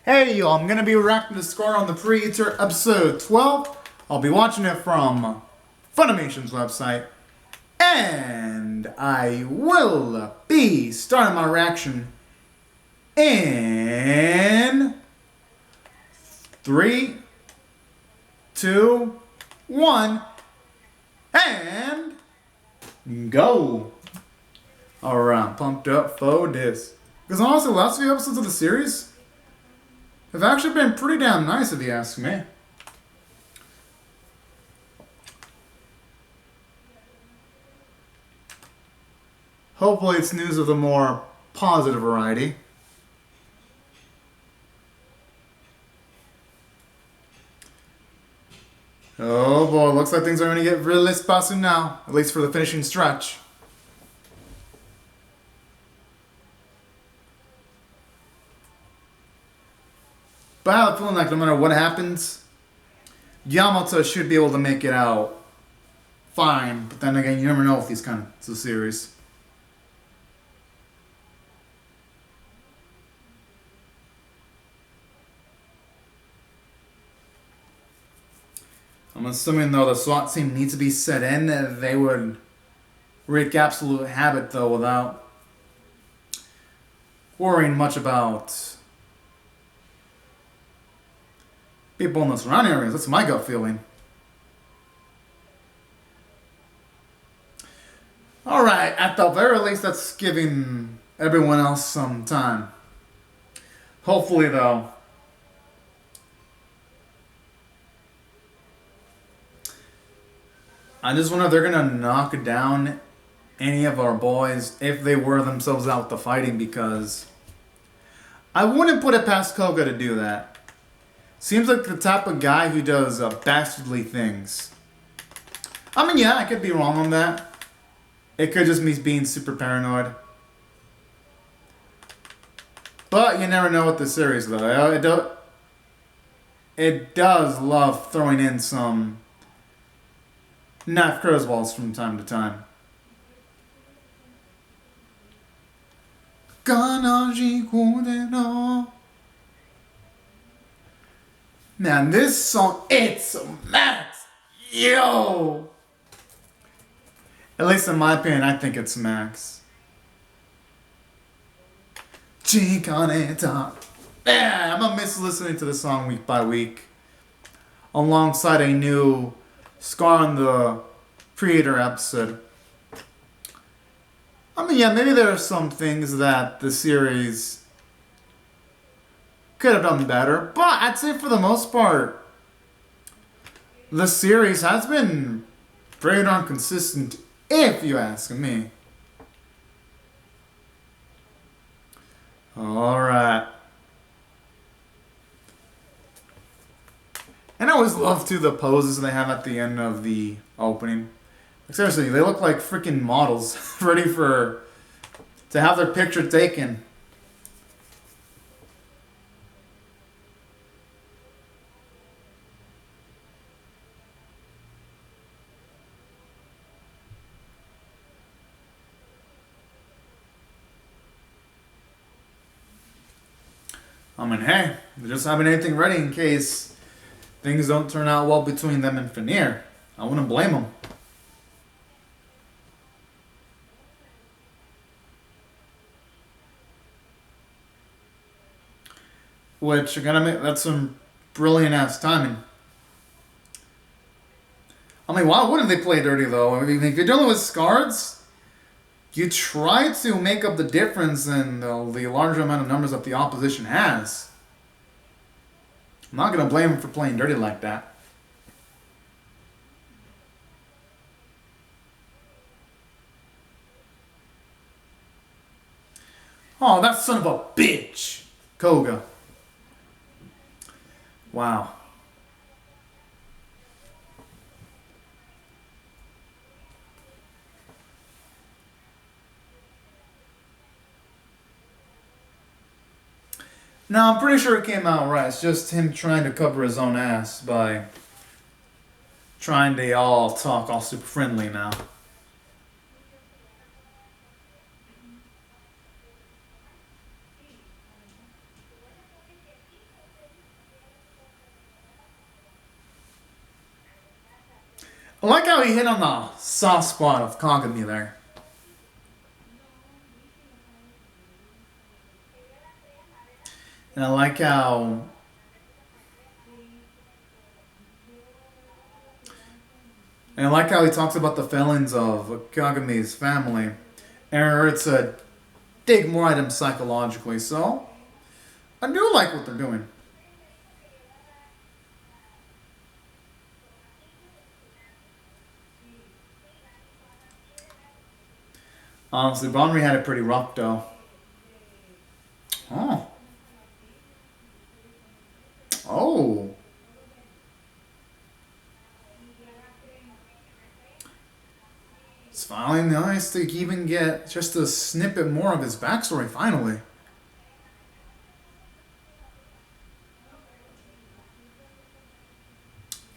Hey y'all, I'm gonna be reacting to Scar on the Praeter episode 12. I'll be watching it from Funimation's website. And I will be starting my reaction in 3, 2, 1, and go. Alright, pumped up for this. Because honestly, the last few episodes of the series have actually been pretty damn nice if you ask me. Hopefully it's news of the more positive variety. Oh boy, looks like things are going to get really spicy now, at least for the finishing stretch. But I have a feeling like no matter what happens, Yamato should be able to make it out fine. But then again, you never know with these kinds of series. I'm assuming though the SWAT team needs to be set in, that they would wreak absolute havoc though without worrying much about people in the surrounding areas. That's my gut feeling. Alright, at the very least that's giving everyone else some time. Hopefully though, I just wonder if they're gonna knock down any of our boys if they wear themselves out to fighting, because I wouldn't put it past Koga to do that. Seems like the type of guy who does bastardly things. I mean, yeah, I could be wrong on that. It could just be being super paranoid. But you never know with the series though. It does love throwing in some knife curveballs from time to time. Man, this song, it's max. Yo! At least in my opinion, I think it's max. Chicaneta. Yeah, I'm gonna miss listening to the song week by week. Alongside a new Scar on the Praeter episode. I mean, yeah, maybe there are some things that the series could have done better, but I'd say for the most part, the series has been pretty darn consistent, if you ask me. Alright. And I always love, too, the poses they have at the end of the opening. Like, seriously, they look like freaking models ready to have their picture taken. I mean, hey, they're just having anything ready in case things don't turn out well between them and Praeter. I wouldn't blame them. Which are gonna make, that's some brilliant ass timing. I mean, why wouldn't they play dirty though? I mean, if you're dealing with Scards, you try to make up the difference in the larger amount of numbers that the opposition has. I'm not gonna blame them for playing dirty like that. Oh, that son of a bitch! Koga. Wow. No, I'm pretty sure it came out right. It's just him trying to cover his own ass by trying to all talk all super friendly now. I like how he hit on the soft spot of Kagami there. And I like how he talks about the feelings of Kagami's family. And it's a dig more at him psychologically. So I do like what they're doing. Honestly, Bonri had it pretty rough though. Oh. Oh. It's finally nice to even get just a snippet more of his backstory, finally.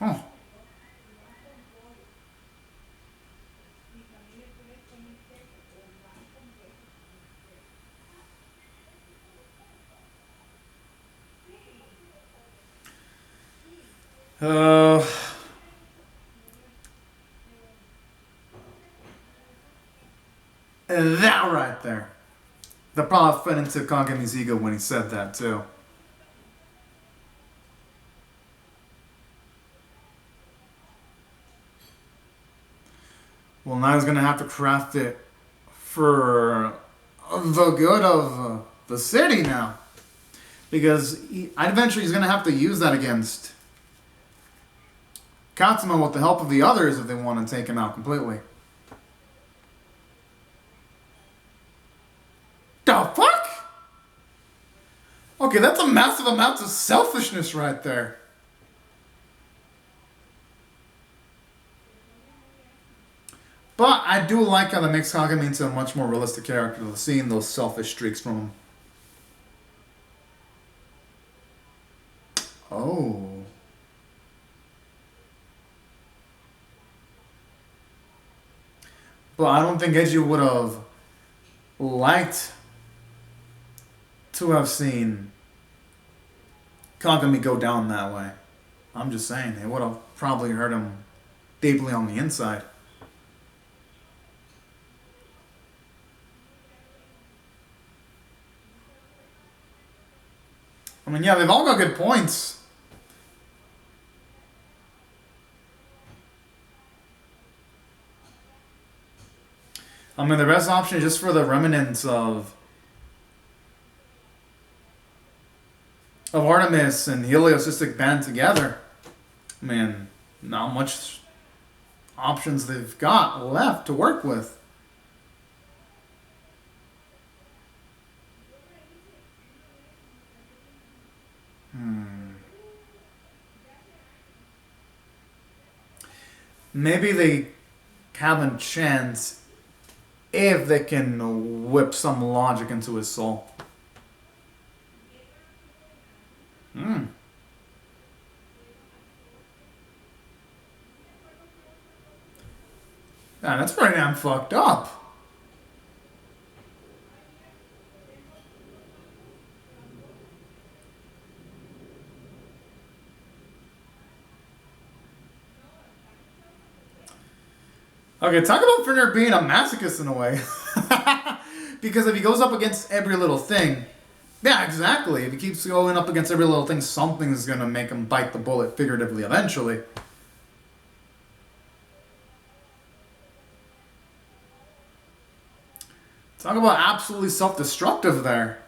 Oh. Uh, that right there. That probably fed into Kagami's ego when he said that too. Well, now he's gonna have to craft it for the good of the city now, because eventually he's gonna have to use that against Katsuma with the help of the others if they want to take him out completely. The fuck? Okay, that's a massive amount of selfishness right there. But I do like how that makes Kagami into a much more realistic character, seeing those selfish streaks from him. Oh. But I don't think Eiji would have liked to have seen Kagami go down that way. I'm just saying, it would have probably hurt him deeply on the inside. I mean, yeah, they've all got good points. I mean, the best option is just for the remnants of Artemis and Helios just to band together. I mean, not much options they've got left to work with. Maybe they have a chance if they can whip some logic into his soul. Yeah, that's pretty damn fucked up. Okay, talk about Praeter being a masochist in a way. Because if he goes up against every little thing, yeah, exactly. If he keeps going up against every little thing, something's gonna make him bite the bullet figuratively eventually. Talk about absolutely self-destructive there.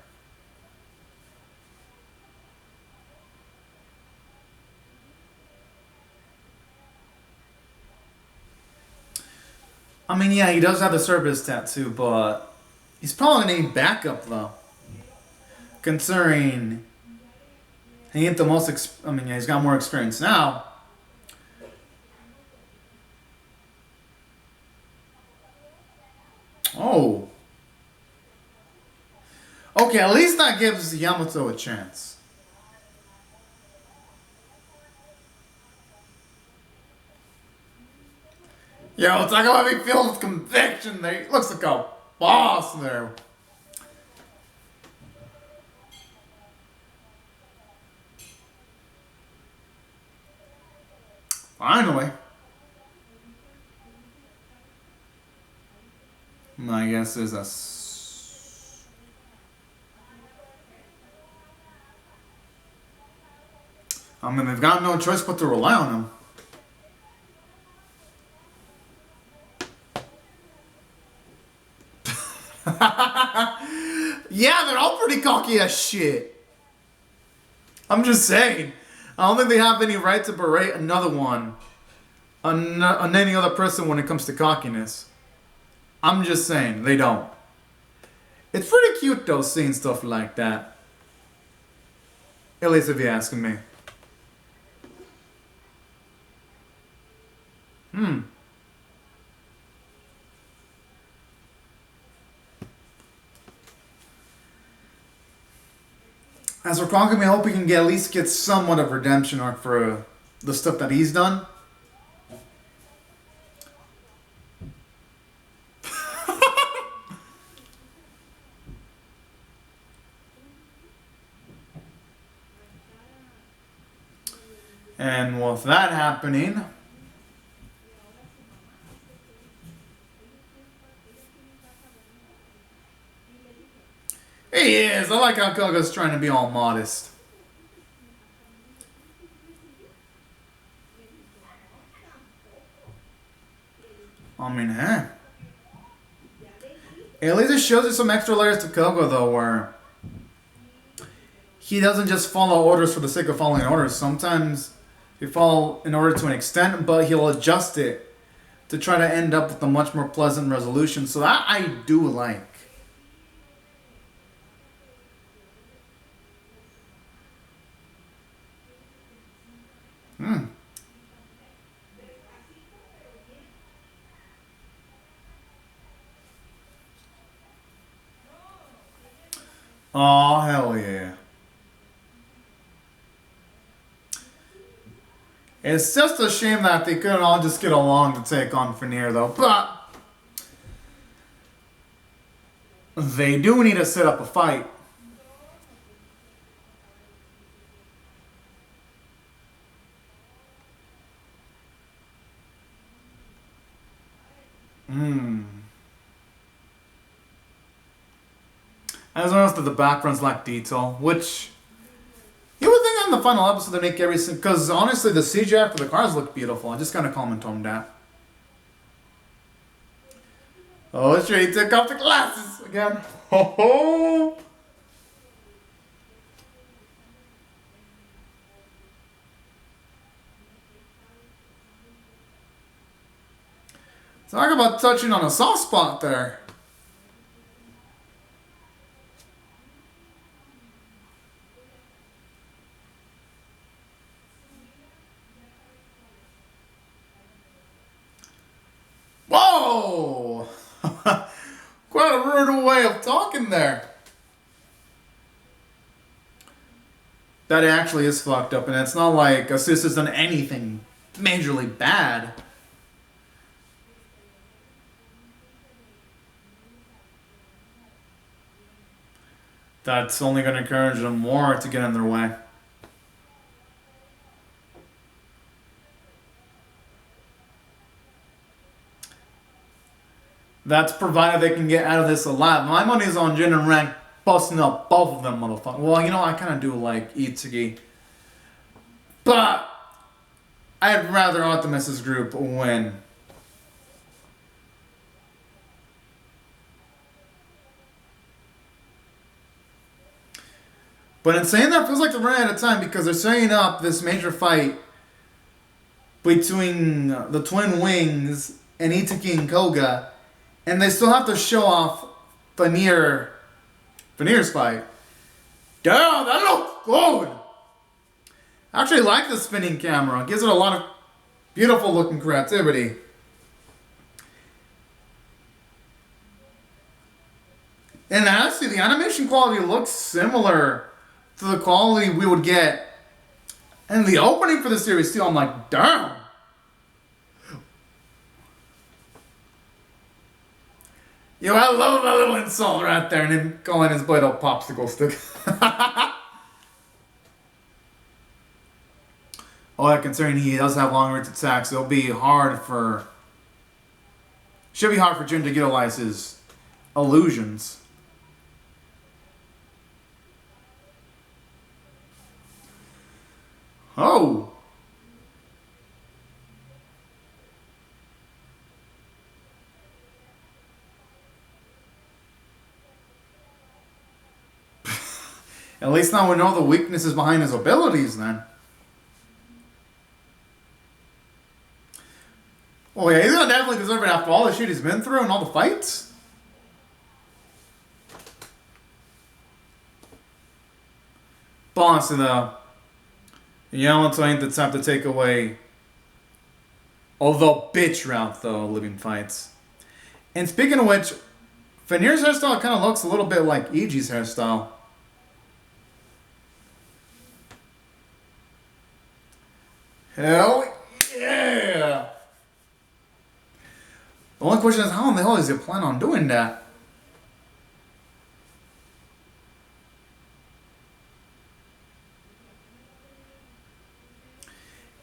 I mean, yeah, he does have the Cerberus tattoo, but he's probably gonna need backup though. Considering he ain't the most. I mean, yeah, he's got more experience now. Oh. Okay, at least that gives Yamato a chance. Yo, talk about me filled with conviction there. He looks like a boss there. Finally. guess is a... I mean, they've got no choice but to rely on him. Yeah, they're all pretty cocky as shit. I'm just saying. I don't think they have any right to berate another one on any other person when it comes to cockiness. I'm just saying, they don't. It's pretty cute though, seeing stuff like that. At least if you're asking me. As for Konkami, I hope he can at least get somewhat of redemption arc for the stuff that he's done. And with that happening, he is. I like how Koga's trying to be all modest. I mean, hey. At least it shows you some extra layers to Koga, though, where he doesn't just follow orders for the sake of following orders. Sometimes he follow in order to an extent, but he'll adjust it to try to end up with a much more pleasant resolution. So that I do like. Oh, hell yeah. It's just a shame that they couldn't all just get along to take on Praeter, though. But they do need to set up a fight. I just noticed that the backgrounds lack detail, which you would think on the final episode they make everything, because honestly the CGI for the cars look beautiful. I just kind of comment on that. Oh, sure, he took off the glasses again. Ho ho! Talk about touching on a soft spot there. Whoa! Quite a rude way of talking there. That actually is fucked up, and it's not like Assist has done anything majorly bad. That's only going to encourage them more to get in their way. That's provided they can get out of this alive. My money's on Jin and Rank busting up both of them motherfuckers. Well, you know, I kind of do like Itsuki. But I'd rather Optimus's group win. But in saying that, feels like they're running out of time because they're setting up this major fight between the Twin Wings and Itsuki and Koga, and they still have to show off Praeter's fight. Damn, that looks good! I actually like the spinning camera. It gives it a lot of beautiful looking creativity. And honestly, the animation quality looks similar to the quality we would get in the opening for the series too. I'm like, damn. Yo, I love that little insult right there and him calling his blade a popsicle stick. Oh, yeah, considering he does have long range attacks, it'll be hard for... Should be hard for Jin to utilize his illusions. Oh! At least now we know the weaknesses behind his abilities then. Oh yeah, he's gonna definitely deserve it after all the shit he's been through and all the fights. But honestly though, Yamato ain't the type to take away all the bitch route though, living fights. And speaking of which, Veneer's hairstyle kind of looks a little bit like Iji's hairstyle. Hell yeah! The only question is, how in the hell does he plan on doing that?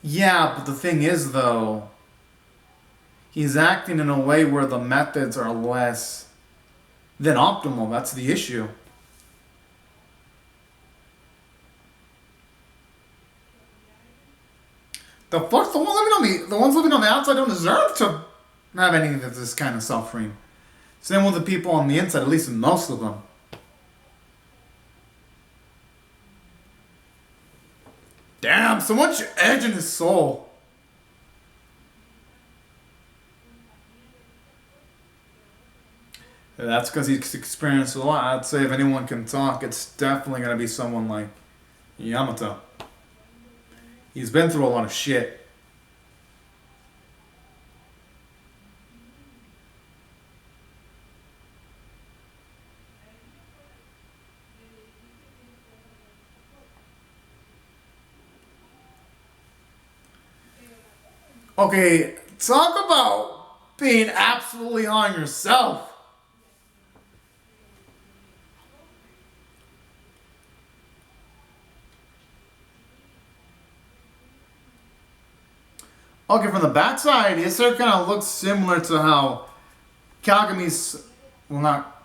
Yeah, but the thing is, though, he's acting in a way where the methods are less than optimal. That's the issue. The fuck? The ones living on the ones living on the outside don't deserve to have any of this kind of suffering. Same with the people on the inside, at least in most of them. Damn, so much edge in his soul. That's because he's experienced a lot. I'd say if anyone can talk, it's definitely going to be someone like Yamato. He's been through a lot of shit. Okay, talk about being absolutely on yourself. Okay, from the backside, his hair kind of looks similar to how Kagami's, well not,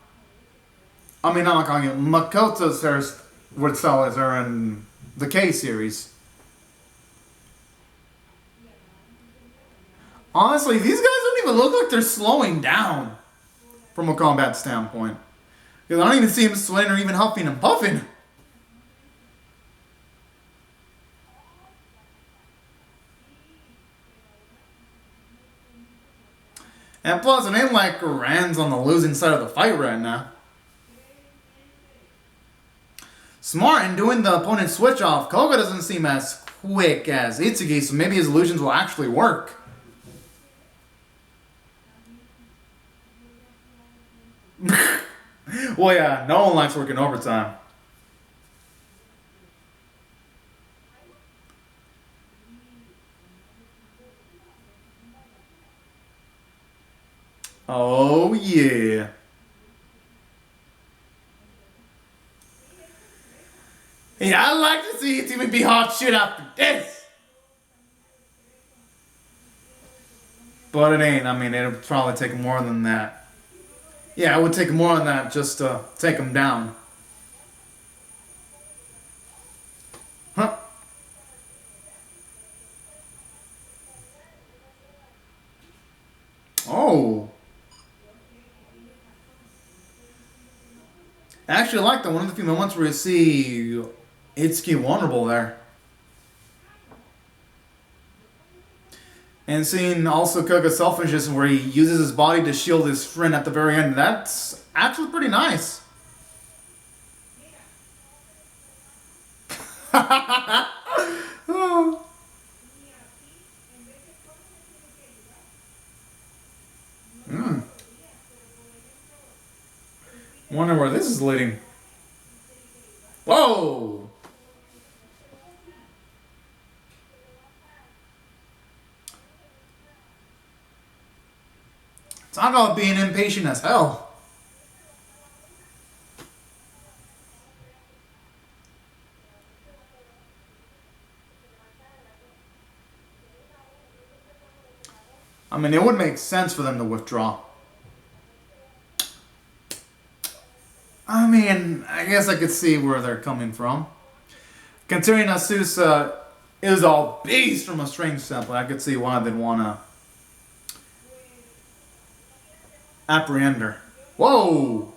I mean not Kagami, Makoto's hair would style his hair in the K series. Honestly, these guys don't even look like they're slowing down from a combat standpoint. Because I don't even see him sweating or even huffing and puffing. And plus, it ain't like Rand's on the losing side of the fight right now. Smart in doing the opponent's switch off. Koga doesn't seem as quick as Itsuki, so maybe his illusions will actually work. Well, yeah, no one likes working overtime. Oh, yeah. Yeah, I'd like to see it even be hot shit after this. But it ain't. I mean, it'll probably take more than that. Yeah, it would take more than that just to take him down. Huh. Oh. I actually like that one of the few moments where you see Itsuki vulnerable there. And seeing also Koga's selfishness where he uses his body to shield his friend at the very end. That's actually pretty nice. Oh. Wonder where this is leading. Whoa! Talk about being impatient as hell. I mean, it would make sense for them to withdraw. I guess I could see where they're coming from. Considering Asusa is a beast from a strange standpoint, I could see why they'd want to apprehend her. Whoa!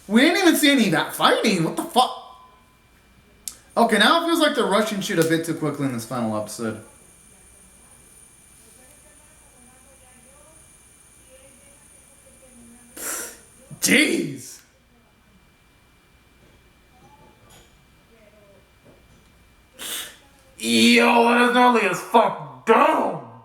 We didn't even see any of that fighting. What the fuck? Okay, now it feels like they're rushing shit a bit too quickly in this final episode. Jeez! Yo, that is gnarly as fuck down!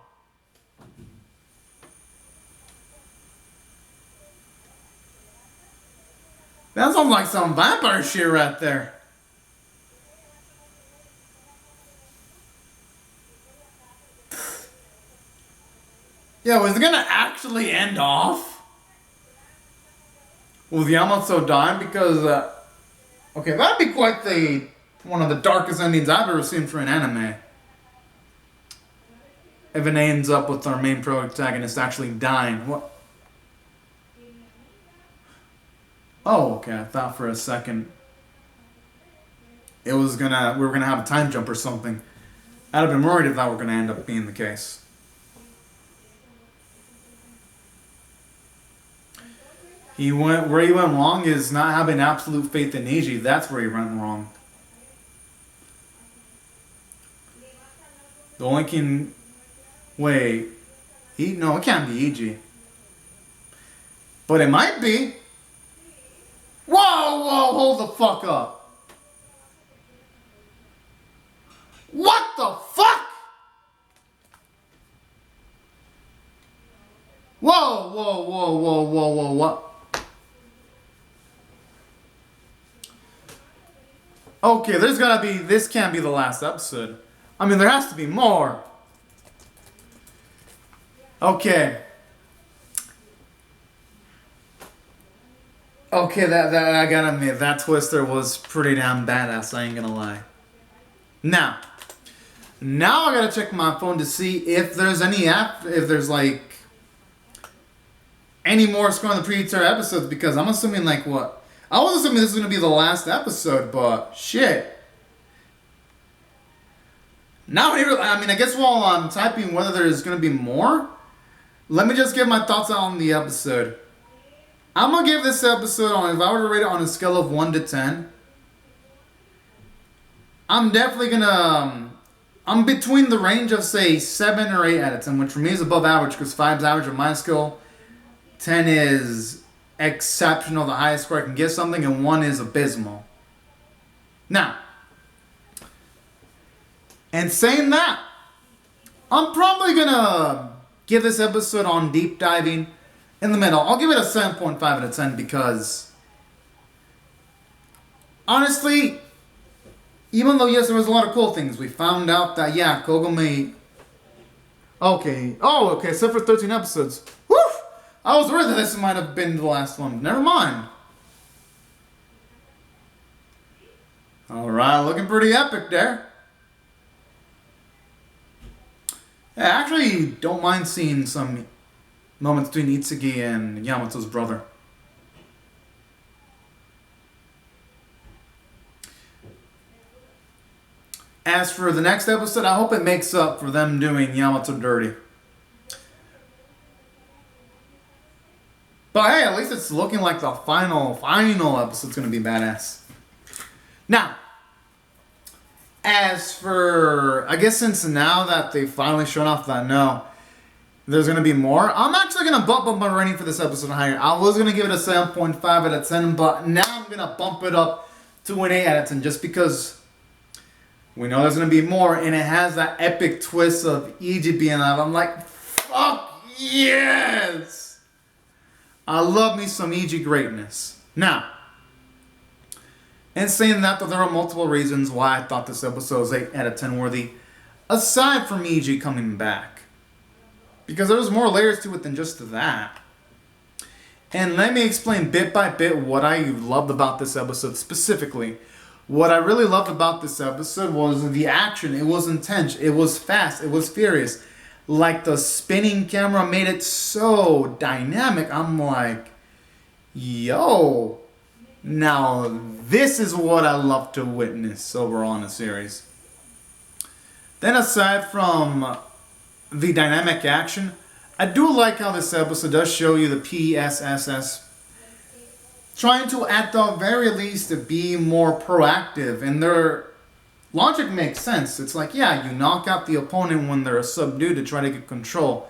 That sounds like some vampire shit right there. Yo, is it gonna actually end off with Yamato dying? Because, okay, that'd be quite one of the darkest endings I've ever seen for an anime. If it ends up with our main protagonist actually dying. What? Oh, okay, I thought for a second we were gonna have a time jump or something. I'd have been worried if that were gonna end up being the case. Where he went wrong is not having absolute faith in Neji. That's where he went wrong. The only can... Wait. No, it can't be Iji. But it might be. Whoa, hold the fuck up. What the fuck? Whoa, what? Okay, this can't be the last episode. I mean, there has to be more. Okay. Okay, that I gotta admit, that twister was pretty damn badass, I ain't gonna lie. Now I gotta check my phone to see if there's like any more Score on the Praeter episodes, because I'm assuming like what? I was assuming this was gonna be the last episode, but shit. Now I guess while I'm typing whether there's gonna be more, let me just give my thoughts on the episode. I'm gonna give this episode, if I were to rate it on a scale of 1 to 10, I'm definitely gonna, I'm between the range of say 7 or 8 out of 10, which for me is above average because 5 is average on my scale, 10 is exceptional, the highest score I can give something, and 1 is abysmal. Now, and saying that, I'm probably gonna give this episode on deep diving in the middle. I'll give it a 7.5 out of 10 because, honestly, even though, yes, there was a lot of cool things, we found out that, yeah, Kogome... Okay, except for 13 episodes. Woo! I was worried that this might have been the last one. Never mind. Alright, looking pretty epic there. I actually don't mind seeing some moments between Itsuki and Yamato's brother. As for the next episode, I hope it makes up for them doing Yamato dirty. But hey, at least it's looking like the final episode's gonna be badass. Now, as for, I guess since now that they finally shown off that no, there's gonna be more, I'm actually gonna bump my rating for this episode higher. I was gonna give it a 7.5 out of 10, but now I'm gonna bump it up to an 8 out of 10 just because we know there's gonna be more, and it has that epic twist of Egypt being alive. I'm like, fuck yes! I love me some Iji greatness. Now, in saying that, though, there are multiple reasons why I thought this episode was 8 out of 10 worthy, aside from Iji coming back. Because there's more layers to it than just that. And let me explain bit by bit what I loved about this episode specifically. What I really loved about this episode was the action. It was intense. It was fast. It was furious. Like the spinning camera made it so dynamic. I'm like, yo, now this is what I love to witness overall in a series. Then aside from the dynamic action, I do like how this episode does show you the PSSS trying to, at the very least, to be more proactive, and their logic makes sense. It's like, yeah, you knock out the opponent when they're subdued to try to get control.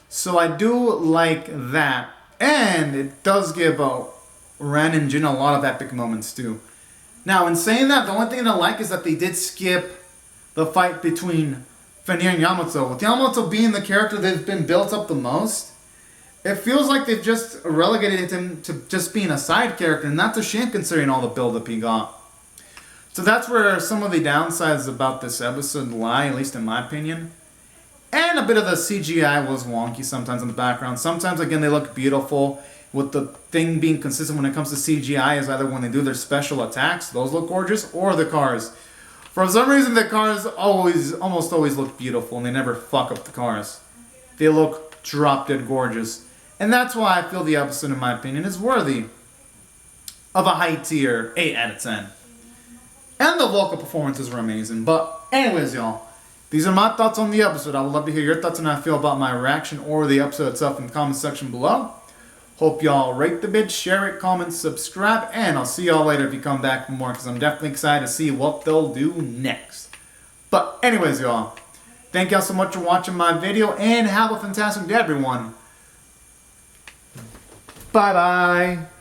So I do like that, and it does give Ren and Jin a lot of epic moments too. Now, in saying that, the only thing I like is that they did skip the fight between Fenrir and Yamato. With Yamato being the character that's been built up the most, it feels like they've just relegated him to just being a side character, and that's a shame considering all the build-up he got. So that's where some of the downsides about this episode lie, at least in my opinion. And a bit of the CGI was wonky sometimes in the background. Sometimes, again, they look beautiful, with the thing being consistent when it comes to CGI is either when they do their special attacks, those look gorgeous, or the cars. For some reason, the cars almost always look beautiful, and they never fuck up the cars. They look drop-dead gorgeous. And that's why I feel the episode, in my opinion, is worthy of a high tier 8 out of 10. And the vocal performances were amazing. But anyways, y'all, these are my thoughts on the episode. I would love to hear your thoughts on how I feel about my reaction or the episode itself in the comment section below. Hope y'all rate the vid, share it, comment, subscribe, and I'll see y'all later if you come back for more, because I'm definitely excited to see what they'll do next. But anyways, y'all, thank y'all so much for watching my video, and have a fantastic day, everyone. Bye-bye.